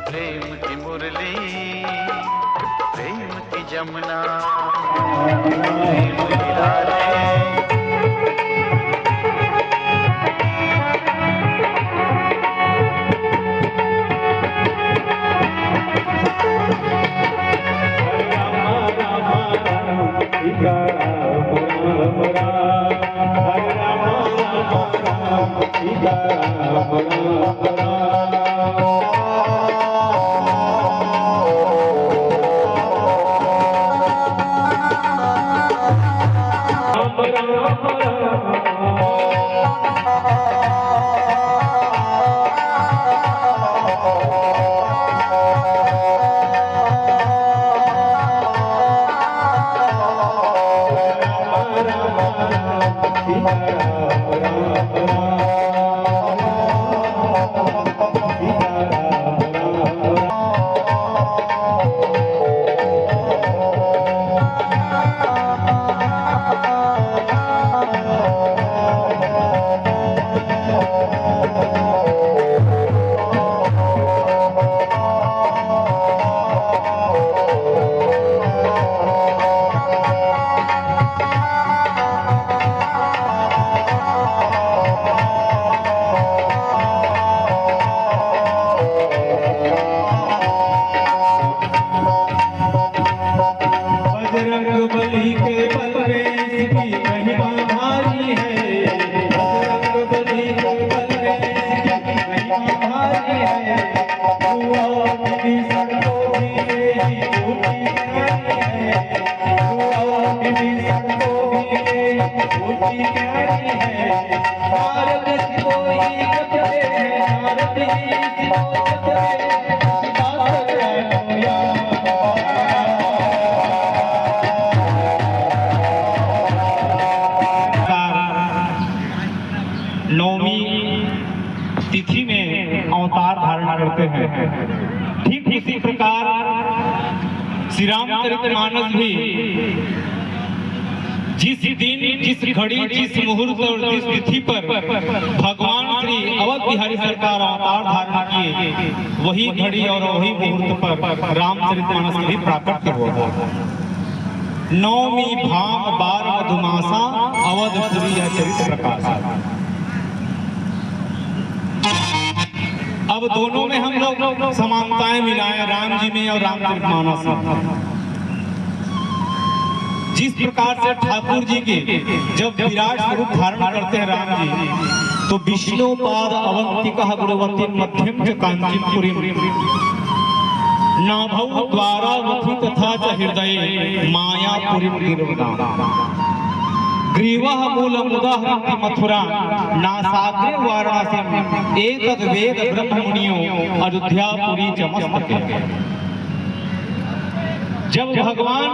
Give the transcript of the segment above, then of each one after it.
प्रेम की मुरली, प्रेम की जमुना, प्रेम की राधे। नौमी तिथि में अवतार धारण करते हैं। ठीक इसी प्रकार श्री रामचरितमानस भी जिस दिन, जिस घड़ी, जिस मुहूर्त और जिस तिथि पर भगवान श्री अवध बिहारी सरकार अवतार धारण किए, वही घड़ी और वही मुहूर्त पर रामचरितमानस भी प्राकट्य हुआ। नौमी भाम बार मधुमासा अवधपुरी चरित प्रकाश। अब दोनों में हम लोग समानताएं मिलाएं, राम जी में और रामचरितमानस में। जिस प्रकार से ठाकुर जी के जब विराट स्वरूप धारण करते हैं राम जी, तो विष्णु पाद अवंतिका गुरुवती मध्यम कांचीपुरी नाभौ द्वारावती तथा च हृदय मायापुरी ग्रीवः मूलम उदाहरन्ति मथुरा नासाग्रे वाराणसी एतद् वेद ब्रह्ममुनियो अयोध्यापुरी च मस्तके। जब भगवान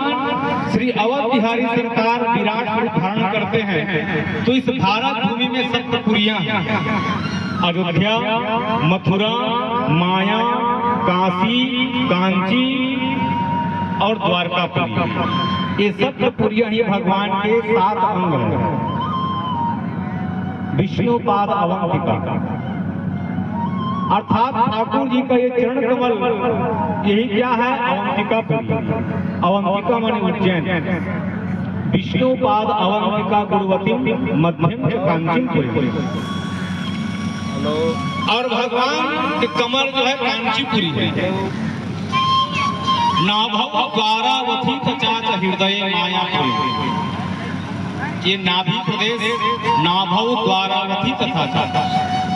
श्री अवध बिहारी सरकार विराट स्वरूप धारण करते हैं, तो इस भारत भूमि में सप्तपुरियां हैं। अयोध्या, मथुरा, माया, काशी, कांची और द्वारकापुरी, ये सप्तपुरियां ही भगवान के 7 अंग हैं। विष्णुपाद अवंतिका अर्थात ठाकुर जी का ये चरण कमल, यही क्या है? अवंतिकापुरी। अवंतिका माने उज्जैन। विष्णुपाद अवंतिका गुरुवती मध्यम कांचीपुरी। और भगवान के कमल जो है कांचीपुरी है। नाभौ द्वारावती तथा च हृदय मायापुरी। ये नाभि प्रदेश, नाभौ द्वारावती तथा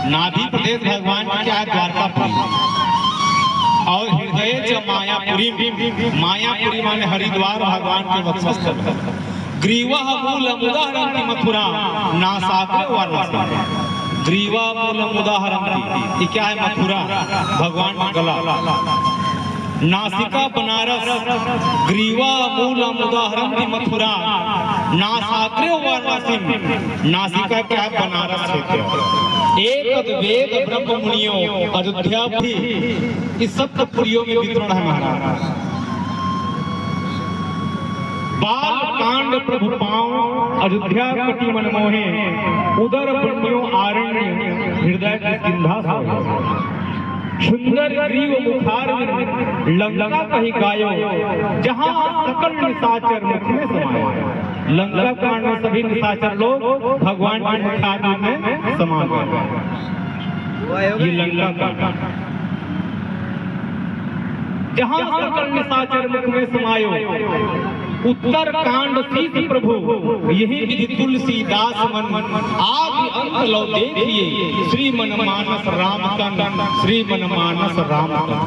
नाभि प्रदेश भगवान की क्या है? द्वारकापुरी। और हृदय च मायापुरी, मायापुरी माने हरिद्वार भगवान के वक्षस्थल। ग्रीवः मूलम उदाहरन्ति मथुरा नासाग्रे वाराणसी। ग्रीवा मूलम उदाहरन्ति, ये क्या है? मथुरा भगवान का गला। नासिका बनारस, ग्रीवा मूलम उदाहरन्ति मथुरा नासाग्रे वाराणसी। नासिका क्या है? बनारस क्षेत्र। एक वेद ब्रह्म मुनियो अयोध्या भी, इस सप्तपुरियों में वितरण है महाराज। बाल कांड प्रभु पाँव अयोध्या कटी मनमोहे, उदर पुण्यो आरण्य हृदय की सिंधा। सुंदर ग्रीव मुखार लंका कही गायो, जहां सकल निशाचर मुख में समाया। लंका कांड में सभी निशाचर लोग भगवान के मुखार में समा गए। ये लंका कांड, जहां सकल निशाचर मुख में समायो। उत्तर कांड शीश प्रभु, यही विधि तुलसीदास मन आदि अंत लो देखिए। श्री मन मानस राम तन, श्री मन मानस राम तन।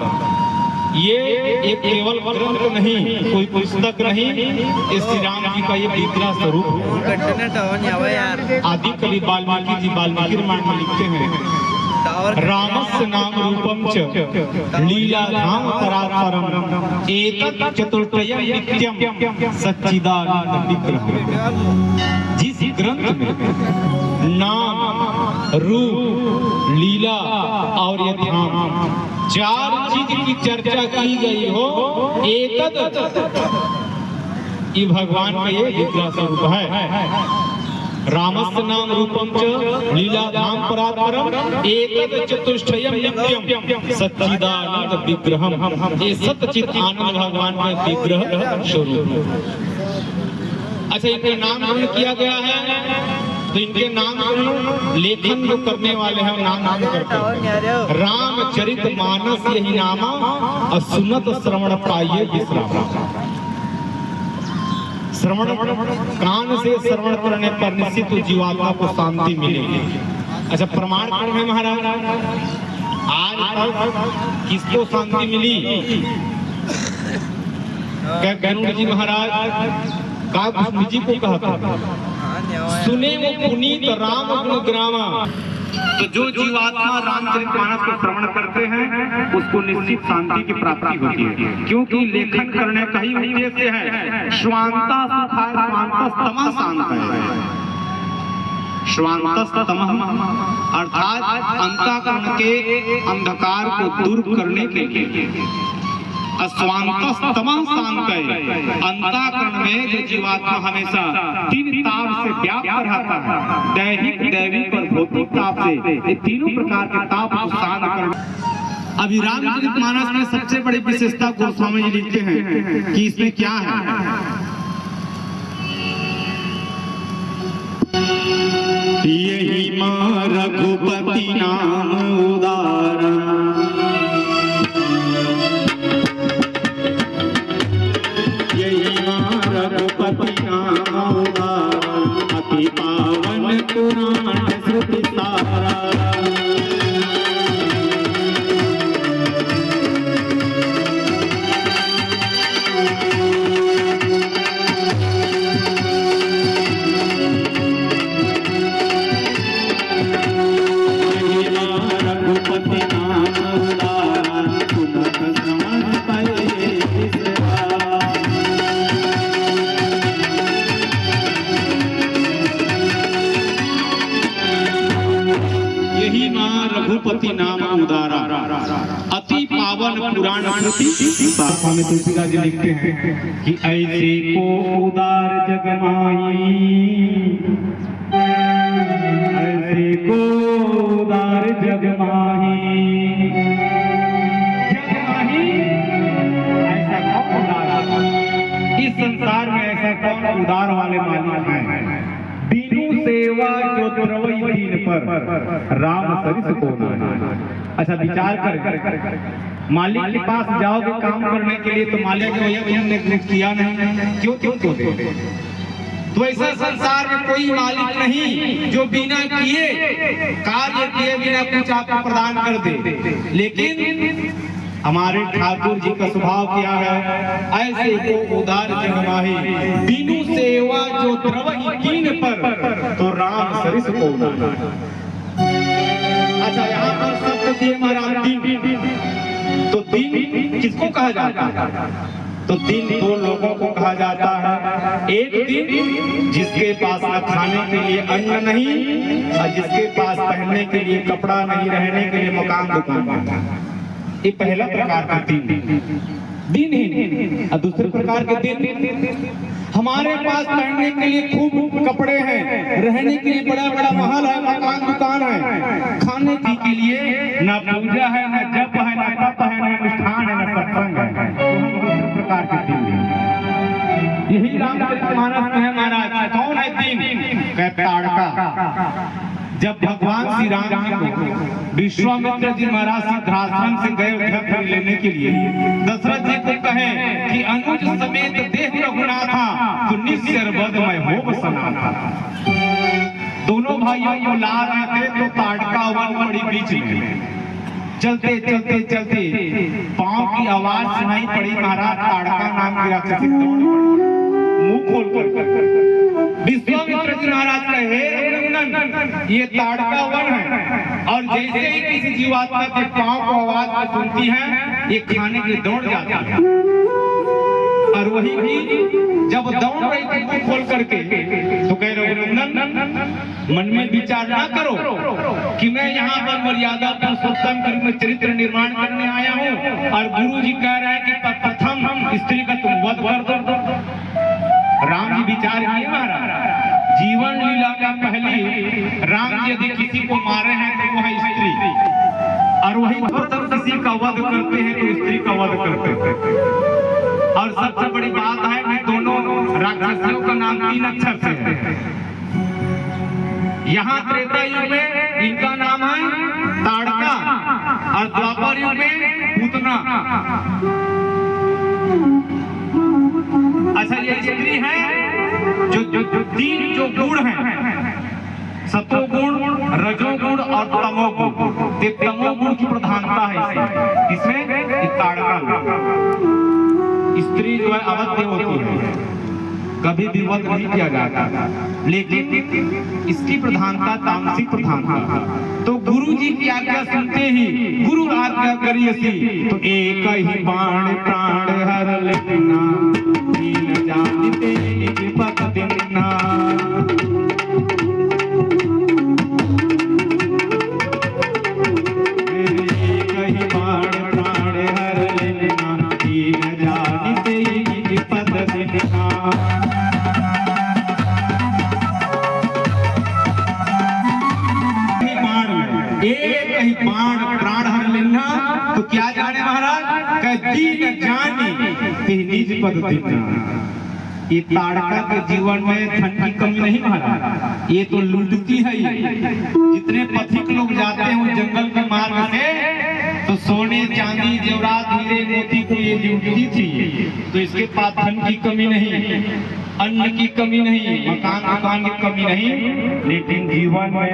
ये एक केवल ग्रंथ नहीं, कोई पुस्तक नहीं, ये श्री राम जी का ये विग्रह स्वरूप है। आदि कवि वाल्मीकि जी वाल्मीकि रामायण में लिखते हैं, रामस्य नाम रूपम च लीला धाम परात्परम एतत् चतुर्थयं नित्यं सच्चिदानंद विग्रह। जिस ग्रंथ में नाम, रूप, लीला और ये धाम चार चीज की चर्चा की गई हो, एतत् ये भगवान का ये विग्रह स्वरूप है। रामस्य नाम रूपम च लीला धाम परात्परम एतत् चतुष्टयं नित्यं सच्चिदानंद विग्रहम। ये सच्चिद आनंद भगवान का विग्रह स्वरूप। अच्छा, इनका नामकरण किया गया है, तो इनके नाम लेखन जो करने वाले हैं नाम करते हैं। रामचरित मानस यही नामा, और सुनत श्रवण पाइये विश्राम। श्रवण, कान से श्रवण करने पर निश्चित जीवात्मा को शांति मिलेगी। अच्छा, प्रमाण कौन है महाराज? आज तक किसको शांति मिली? क्या गरुड़ जी महाराज काग जी को कहा था, सुने वो पुनीत राम गुण ग्रामा। तो जो जीवात्मा रामचरितमानस को श्रवण करते हैं उसको निश्चित शांति की प्राप्ति होती है, क्योंकि लेखन करने का ही उद्देश्य है स्वांता सुखा स्वांतस्तमः शांत है। स्वांतस्तमः अर्थात अंतःकरण के अंधकार को दूर करने के लिए। स्वांतस्तमः शांत है, अंतःकरण में जो जीवात्मा हमेशा तीन ताप से व्याप्त रहता है, दैहिक, दैविक और भौतिक ताप से, ये तीनों प्रकार के ताप को शांत कर। अभी रामचरितमानस में सबसे बड़ी विशेषता गोस्वामी जी लिखते हैं कि इसमें क्या है। यही मां रघुपति नाम उदारा, रघुपति नाम उदारा, अति पावन पुराण श्रुति सारा। रघुपति नाम उदारा, सुनत श्रवण पाइये विश्राम। यही मां रघुपति नाम उदारा, अति पावन पुराण श्रुति साखा में तुलसीदास जी लिखते हैं कि ऐसे को उदार जग माही, ऐसे को उदार जग माही। जग माही ऐसा कौन उदार? इस संसार में ऐसा कौन उदार वाले मालिक हैं? दीनू सेवा जो द्रवई दीन पर, राम सरिस को नाहि। अच्छा, विचार कर, मालिक के पास जाओगे काम करने के लिए, तो मालिक ने तुमने कुछ किया नहीं, क्यों क्यों दे? तो ऐसा संसार में कोई मालिक नहीं जो बिना किए, कार्य किए बिना कुछ आपको प्रदान कर दे। लेकिन हमारे ठाकुर जी का स्वभाव क्या है? ऐसे को उदार जग माही, दीनू सेवा जो द्रवहि कीन पर, तो राम सरिस को नाहि। अच्छा, यहाँ पर शब्द दिए महाराज दीन, तो दीन किसको कहा जाता है? तो दीन दो लोगों को कहा जाता है। एक दीन जिसके पास न खाने के लिए अन्न नहीं, और जिसके पास पहनने के लिए कपड़ा नहीं, रहने के लिए मकान दुकान। ये पहला प्रकार का दीन ही। और दूसरे प्रकार के दीन, हमारे पास पहनने के लिए खूब कपड़े हैं, रहने के लिए बड़ा बड़ा महल है, मकान दुकान है, खाने के लिए ना पूजा है, ना जप है, जब भगवान श्री राम जी को विश्वामित्र जी महाराज सिद्धाश्रम से गए अयोध्या लेने के लिए दशरथ जी को कहे कि अनुज समेत देह रघुनाथा तो निश्चर वध में हो बसना था। दोनों भाइयों को ला रहे थे तो ताड़का वन पड़ी बीच में। चलते चलते चलते पांव की आवाज सुनाई पड़ी। महाराज ताड़का नाम के राक्षस मुंह खोल कर विश्वामित्र जी महाराज का हे रघुनंदन ये ताड़का वन है और जैसे ही किसी जीवात्मा के पांव को आवाज सुनती है ये खाने के दौड़ जाती है। और वही भी जब दौड़ रही थी मुंह खोल करके तो कह रघुनंदन मन में विचार ना करो कि मैं यहाँ पर मर्यादा पुरुषोत्तम के रूप में चरित्र निर्माण करने आया हूँ और गुरु जी कह रहे हैं कि प्रथम स्त्री का तुम वध कर दो। राम जी विचार किए महाराज जीवन लीला का पहले राम जी यदि किसी को मारे हैं तो वह स्त्री और वही प्रथम किसी का वध करते हैं तो स्त्री का वध करते हैं। और सबसे बड़ी बात है कि दोनों राक्षसियों का नाम 3 अक्षर से है। यहाँ त्रेता युग में इनका नाम है ताड़का और द्वापर युग में पूतना। अच्छा ये स्त्री है जो 3 जो गुण हैं सतोगुण रजोगुण और तमोगुण। ये तमोगुण की प्रधानता है इसमें ताड़का। स्त्री जो है अवध्य होती है कभी भी वध नहीं किया जाता लेकिन इसकी प्रधानता तामसिक प्रधानता। तो गुरु जी की आज्ञा सुनते ही गुरु आज्ञा करिए तो एक ही बाण प्राण हर लेना दीन जानते निज पद देना। एक ही बाण प्राण हर लेना दीन जानते निज पद देना। एक ही बाण प्राण हर लेना तो क्या जाने महाराज दीन जानी निज पद देना। ये ताड़का के जीवन में धन की कमी नहीं महाराज ये तो लूटती है। जितने पथिक लोग जाते हैं वो जंगल के मार्ग से तो सोने चांदी जेवरात हीरे मोती को ये लूटती थी। तो इसके पास धन की कमी नहीं अन्न की कमी नहीं मकान दुकान की कमी नहीं लेकिन जीवन में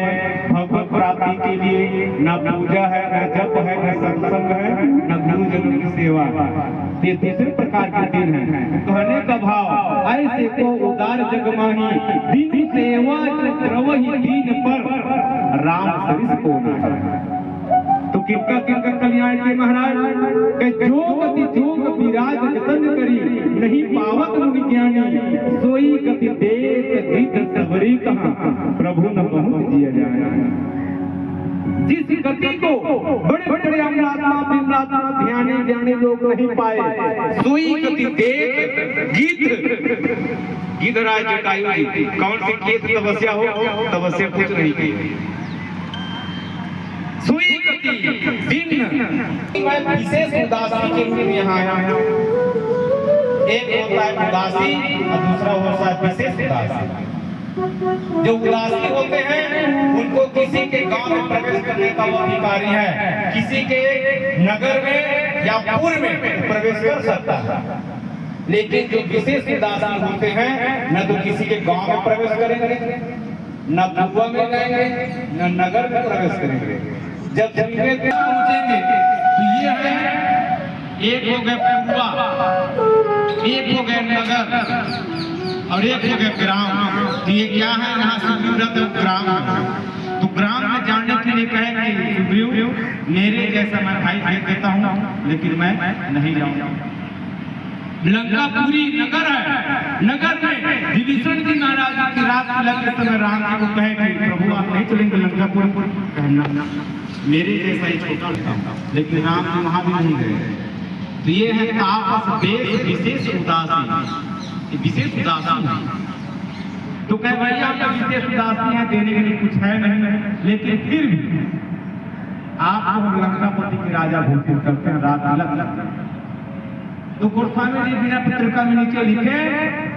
भगवत प्राप्ति के लिए न पूजा है न जप है न सत्संग है न गुरुजनों की सेवा। ये दूसरे प्रकार के दिन है। कहने का भाव ऐसे को उदार जग माही दिन सेवा द्रवहि दीन पर राम सरिस को ना। तो किनका किनका कल्याण के महाराज के जो गति जोग विराज जतन करी नहीं पावत मुनि ज्ञानी सोई गति देत गीत सबरी कहा प्रभु न पहुंच दिया जाए। जिस गति को बड़े बड़े अमरात्मा बिमरात्मा ध्याने जाने लोग नहीं पाए सोई गति देत गीत गिधराज जटायु कौन सी खेत तपस्या हो तपस्या कुछ नहीं की सुई गति दिन मैं विशेष उदासी के रूप में यहाँ आया हूँ। एक होता है उदासी और दूसरा होता है विशेष उदासी। जो उदासी होते हैं उनको किसी के गांव में प्रवेश करने का वो अधिकारी है किसी के नगर में या पुर में प्रवेश कर सकता है। लेकिन जो विशेष उदासी होते हैं न तो किसी के गांव में प्रवेश करेंगे न पुआ में जाएंगे न नगर में प्रवेश करेंगे। जब पहुंचेंगे तो ये है एक हो गए पुआ एक हो गए नगर और एक हो गए ग्राम। तो ये क्या है यहाँ सुग्रीव ग्राम तो ग्राम में जाने के लिए कहे कि सुग्रीव मेरे जैसा मैं भाई भेज देता हूँ लेकिन मैं नहीं जाऊंगा। लंकापुरी नगर है नगर में विभीषण जी महाराज की रात लगे समय राम जी को कहे कि प्रभु आप नहीं चलेंगे लंकापुर कहना मेरे जैसा ही छोटा लेकिन राम जी वहां भी नहीं गए। तो ये है तापस देश विशेष उदासी तो कह भाई आपका विशेष उदासी है देने के लिए कुछ है नहीं लेकिन फिर भी आप लंकापति के राजा घोषित करते हैं रात अलग अलग तो गोस्वामी जी बिना पत्रिका में नीचे लिखे,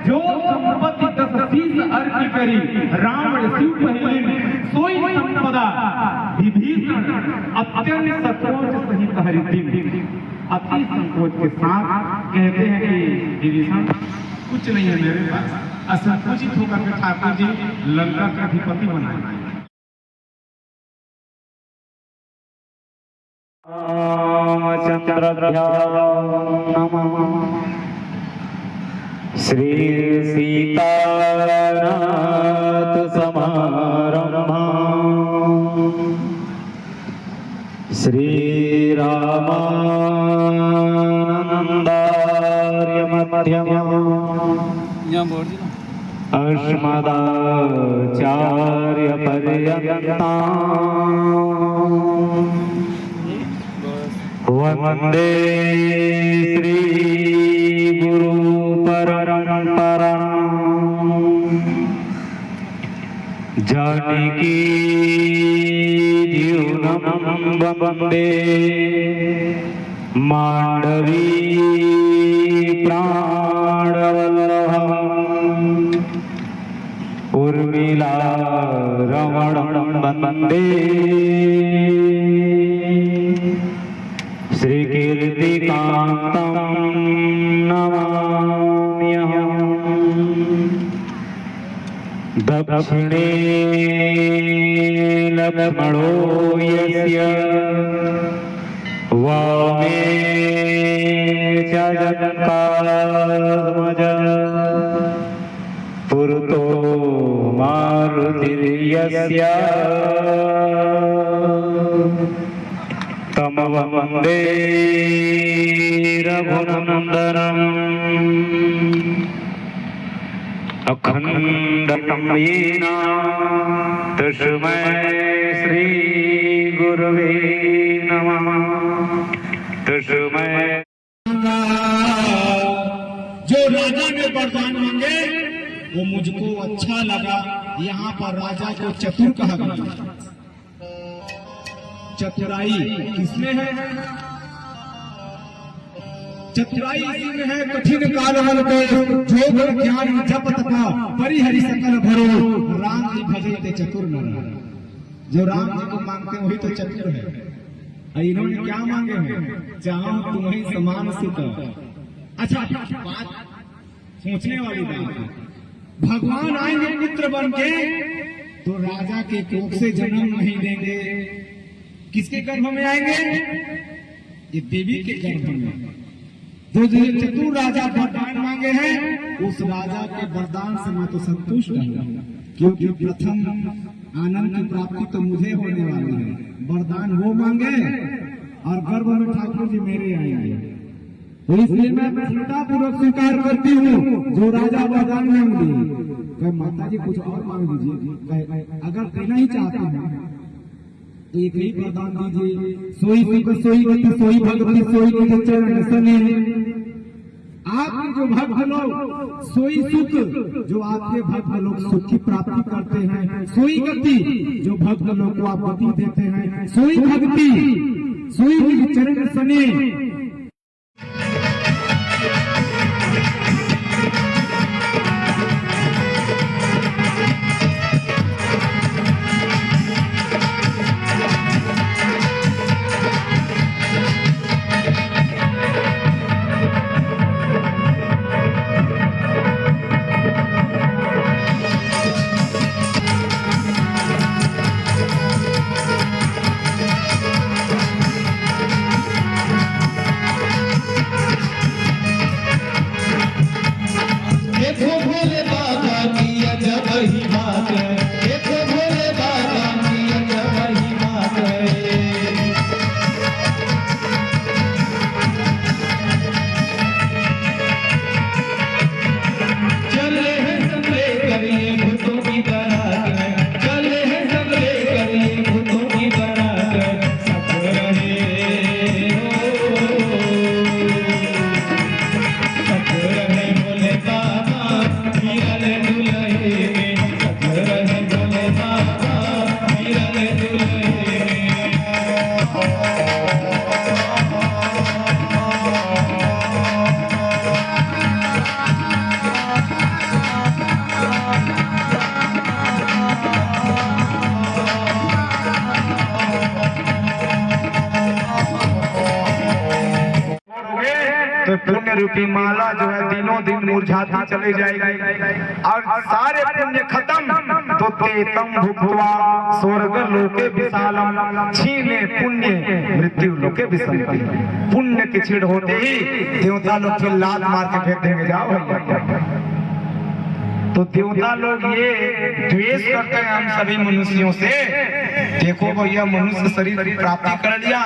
जो संपत्ति 10 शीश अर्पी करी रावण शिव पहिलिन सोई संपदा विभीषण अत्यंत संकोच सहित हरिदिन। अति संकोच के साथ कहते हैं कि विभीषण कुछ नहीं है मेरे पास, असंकोचित होकर के ठाकुर जी लंका के अधिपति बनाए। श्री सीतानाथ समारंभा श्री रामानंदार्य मध्यम अस्मदाचार्य पर्यन्ताम् वंदे श्री गुरु परंपरा जानकी जीवनम वंदे मांडवी प्राणवल्लभम् उर्मिला रमणं वंदे श्री कीर्तिकान्तं नमाम्यहम् दक्षिणे लक्ष्मणो यस्य वामे च जनकात्मज पुरतो मारुतिर्यस्य तम वंदे रघुनंदनम् अखंडतमेन तस्मै श्री गुरवे नमः। तस्मै जो राजा ने वरदान मांगे वो मुझको अच्छा लगा। यहाँ पर राजा को चतुर कहा गया। चतुराई किसमें है? चतुराई इसी में है। कठिन काल हल को जोग ज्ञान जप तपा परिहरि सकल भरो राम जी भजे ते चतुर नर। जो राम जी को मांगते हैं वही तो चतुर है। इन्होंने क्या मांगे हैं? चाहो तुम्हें समान सुख। अच्छा बात सोचने वाली बात है। भगवान आएंगे पुत्र बन के तो राजा के कोख से जन्म नहीं देंगे। किसके गर्भ में आएंगे? ये देवी के गर्भ में। जो चतुर राजा वरदान मांगे हैं उस राजा के वरदान से मैं तो संतुष्ट हूँ, क्योंकि प्रथम आनंद की प्राप्ति तो मुझे होने वाली है। वरदान वो मांगे और गर्भ में ठाकुर जी मेरे आएंगे। तो इसलिए मैं प्रसन्नता पूर्वक स्वीकार करती हूँ जो राजा वरदान मांगे। माता जी कुछ और मांग दीजिए, अगर देना ही चाहते हैं एक ही वरदान दीजिए। सोई सुख सोई गति सोई भक्ति सोई निज चरण सने। आपके जो भक्त लोग सोई सुख, जो आपके भक्त लोग सुख की प्राप्ति करते हैं। सोई गति, जो भक्त लोग को आप गति देते हैं। सोई भक्ति सोई निज चरण सने। तो पुण्य रूपी माला जो है दिनों दिन मुरझाती चली जाएगी और सारे पुण्य खत्म तो तेतम भुक्त्वा स्वर्ग लोके विशालम छीने पुण्य मृत्यु लोके विसंति। पुण्य की छीड़ होते ही देवता लोग फिर लात मार के फेंक देंगे, जाओ भैया। तो देवता लोग ये द्वेष करते हैं हम सभी मनुष्यों से। देखो भैया, मनुष्य शरीर प्राप्ति कर लिया,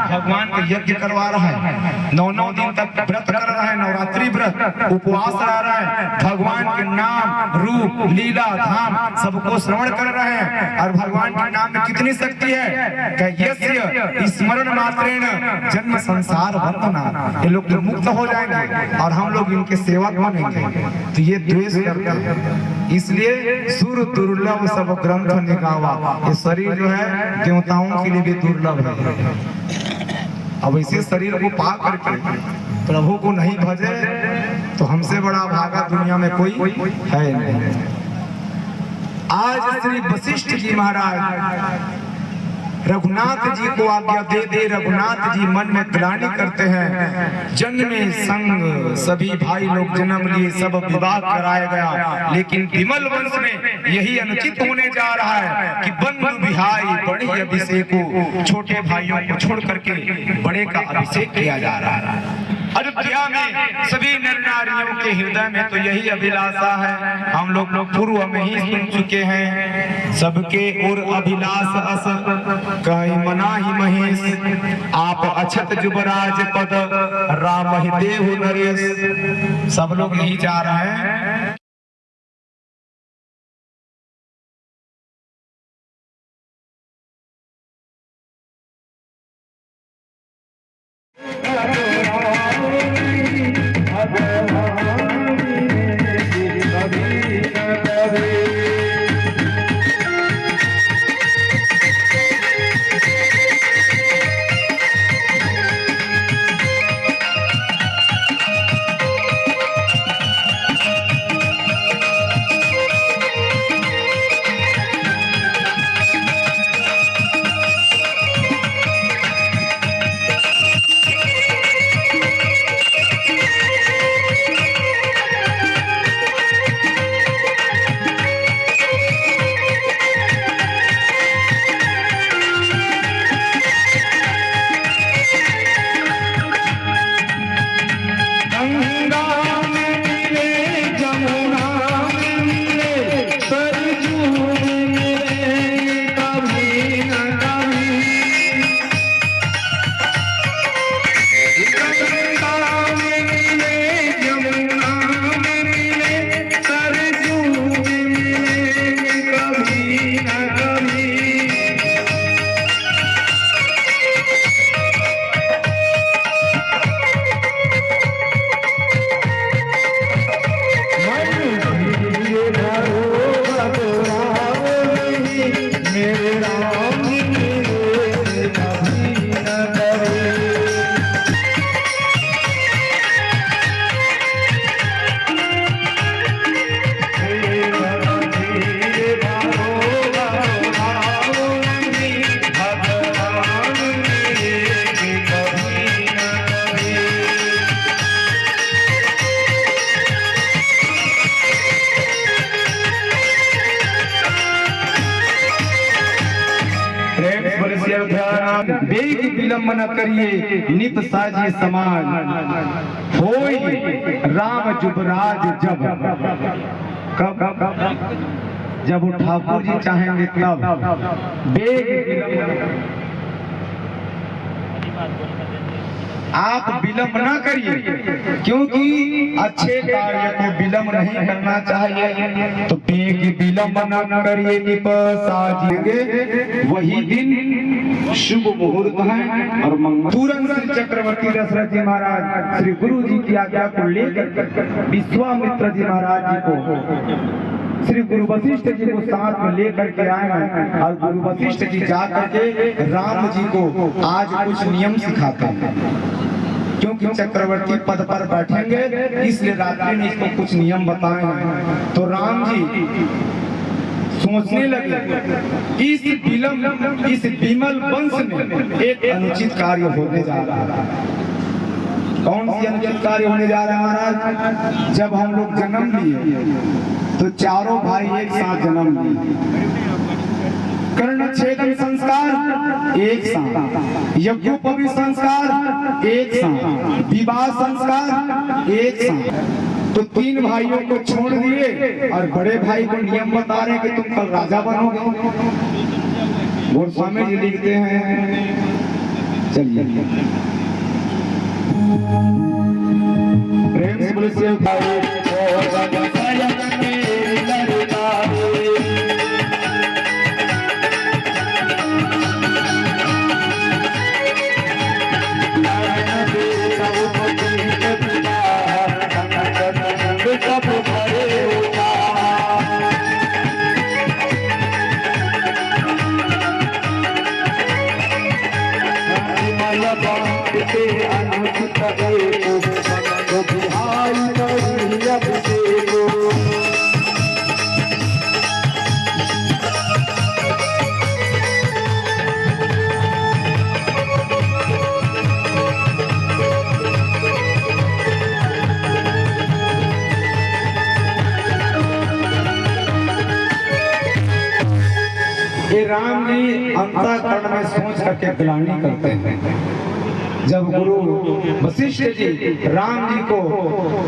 भगवान का यज्ञ करवा रहा है, 9 दिन तक व्रत कर रहा है, नवरात्रि व्रत, उपवास रह रहा है, भगवान के नाम रूप लीला धाम सबको श्रवण कर रहे हैं। और भगवान के नाम में कितनी शक्ति है, यस्य स्मरण मात्रेण जन्म संसार बंधना, ये लोग मुक्त हो जाएंगे और हम लोग इनके सेवक बनेंगे। तो ये द्वेष करते हैं, इसलिए सुर दुर्लभ सब ग्रंथ निकावा। ये शरीर जो है देवताओं के लिए भी दुर्लभ है। अब इसी शरीर को पा करके प्रभु को नहीं भजे तो हमसे बड़ा भागा दुनिया में कोई है नहीं। आज श्री वशिष्ठ जी महाराज रघुनाथ जी को आज्ञा दे दे, रघुनाथ जी मन में ग्लानि करते हैं, जन्मे संग सभी भाई लोग जन्म लिए, सब विवाह कराया गया, लेकिन विमल वंश में यही अनुचित होने जा रहा है कि बंधु विहाई बड़े अभिषेक को, छोटे भाइयों को छोड़ करके बड़े का अभिषेक किया जा रहा है। अयोध्या में सभी नर नारियों के हृदय में तो यही अभिलाषा है, हम लोग पूर्व में ही सुन चुके हैं, सबके और अभिलाष अस कहीं मना ही महेश, आप अछत जुबराज पद राम ही देहु नरेश। सब लोग यही चाह रहे हैं। बेग विलंब न करिए नित साजिए समाज, होई राम जुबराज जब कब जब वो ठाकुर जी चाहेंगे तब। बेग आप विलंब ना करिए, क्योंकि अच्छे कार्य को विलंब नहीं करना चाहिए। तो बेग विलंब न करिए नित साजिए, वही दिन शुभ मुहूर्त है और मंगल। तुरंत श्री चक्रवर्ती दशरथ जी महाराज श्री गुरु जी की आज्ञा को लेकर विश्वामित्र जी महाराज जी को श्री गुरु वशिष्ठ जी को साथ में लेकर के आए हैं। और गुरु वशिष्ठ जी जाकर के राम जी को आज कुछ नियम सिखाते हैं, क्योंकि चक्रवर्ती पद पर बैठेंगे, इसलिए रात्रि में इसको कुछ नियम बताए हैं। तो राम जी सोचने लगे इस विमल वंश में एक अनुचित कार्य होने जा रहा है। कौन सी अनुचित कार्य होने जा रहा है महाराज? जब हम लोग जन्म लिए तो चारों भाई एक साथ जन्म लिए, कर्णच्छेदन संस्कार एक साथ, यज्ञोपवीत संस्कार एक साथ, विवाह संस्कार एक साथ। तो तीन भाइयों को छोड़ दिए और बड़े भाई को नियम बता रहे कि तुम कल राजा बनोगे। गोस्वामी जी लिखते हैं, चलिए प्रेम से बोले शिव राम जी अंतःकरण में सोच करके ग्लानि करते हैं। जब गुरु वशिष्ठ जी राम जी को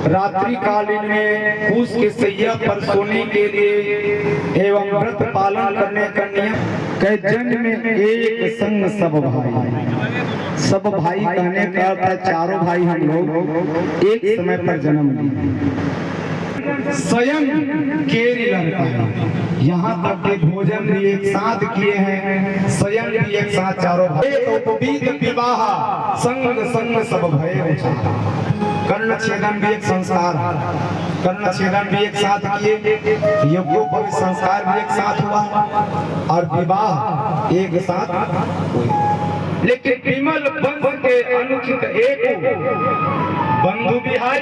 रात्रि कालीन में फूस के सैया पर सोने के लिए एवं व्रत पालन करने का नियम कह, जन्म में एक संग सब भाई। सब भाई कहने का अर्थ है चारों भाई हम लोग एक समय पर जन्म लिए। स्वयं केरी लड़का है, यहाँ तक के भोजन भी एक साथ किए हैं, स्वयं भी एक साथ चारों भाई। उपवीत विवाह संग संग सब भय, कर्णच्छेदन भी एक संस्कार, कर्णच्छेदन भी एक साथ किए, यज्ञोपवीत संस्कार भी एक साथ हुआ और विवाह एक साथ हुए। लेकिन विमल वंश के अनुचित एक बंधु बिहाई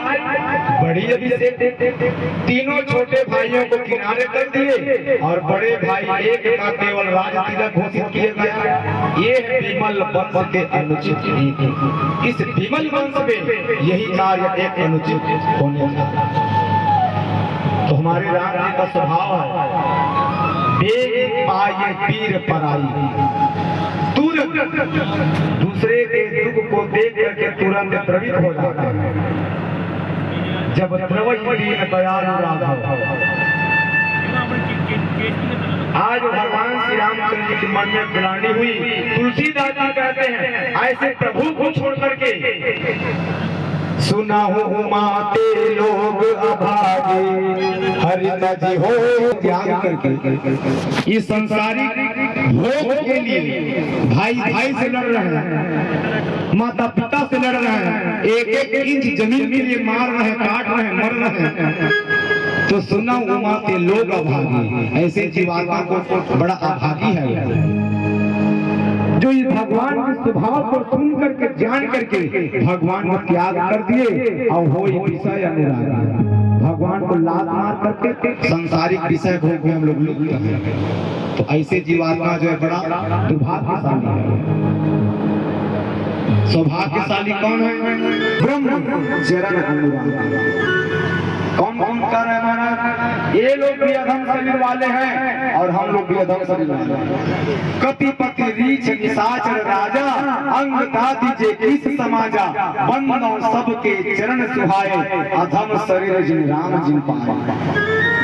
बड़ी अभिषेक, तीनों छोटे भाइयों को किनारे कर दिए और बड़े भाई एक का केवल राज तिलक घोषित किए गए। ये है विमल वंश के अनुचित एक। इस विमल वंश में यही कार्य एक अनुचित होने जा रहा है। तो हमारे राम जी का स्वभाव है, बेग पाए पीर पराई, तुरंत दूसरे के दुख को देख करके तुरंत द्रवित हो जाते हैं। जब द्रवई दीन दयालु राघव, आज भगवान श्री रामचंद्र जी के मन में ग्लानि हुई। तुलसीदास जी कहते हैं, ऐसे प्रभु को छोड़ करके सुना हो माते लोग अभागे, हरिता जी हो त्याग करके इस संसारिक भोग के लिए भाई भाई से लड़ रहे हैं, माता पिता से लड़ रहे हैं, एक एक इंच जमीन के लिए मार रहे हैं, काट रहे हैं, मर रहे हैं। तो सुना हो माते लोग अभागे, ऐसे जीवात्मा को बड़ा अभागी है जो इस भगवान के स्वभाव को सुन करके जान करके भगवान को त्याग कर दिए और हो विषय अनुराग, भगवान को लात मार करके संसारिक विषय भोग में हम लोग लिप्त हैं। तो ऐसे जीवात्मा जो है बड़ा दुर्भाग्यशाली है। सौभाग्यशाली कौन है? ब्रह्म चरण अनुराग। कौन कौन कर रहे महाराज? ये लोग भी अधम शरीर वाले हैं और हम लोग भी अधम शरीर वाले हैं। कतिपति रीछ निशाचर राजा, अंग दादी जे किस समाजा, बंदों सबके चरण सुहाए, अधम शरीर जिन राम जिन पाए।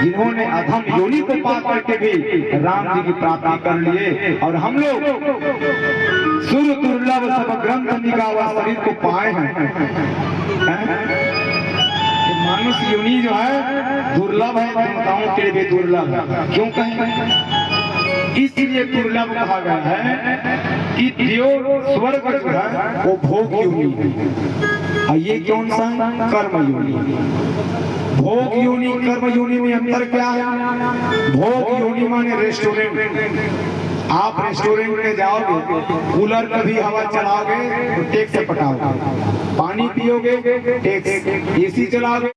जिन्होंने अधम योनि को पा करके भी राम जी की प्राप्ति कर लिए और हम लोग सुर दुर्लभ सब ग्रंथ निगावा शरीर को पाए हैं। मनुष्य योनि जो है दुर्लभ है, देवताओं के लिए भी दुर्लभ है। क्यों कहें? इसलिए दुर्लभ कहा गया है कि जो स्वर्ग जो है वो भोग योनि है और ये कौन सा? कर्म योनि। भोग योनि कर्म योनि में अंतर क्या है? भोग योनि माने रेस्टोरेंट। आप रेस्टोरेंट में जाओगे, कूलर का भी हवा चलाओगे तो टैक्स से पटाओगे, पानी पियोगे टैक्स, एसी चलाओगे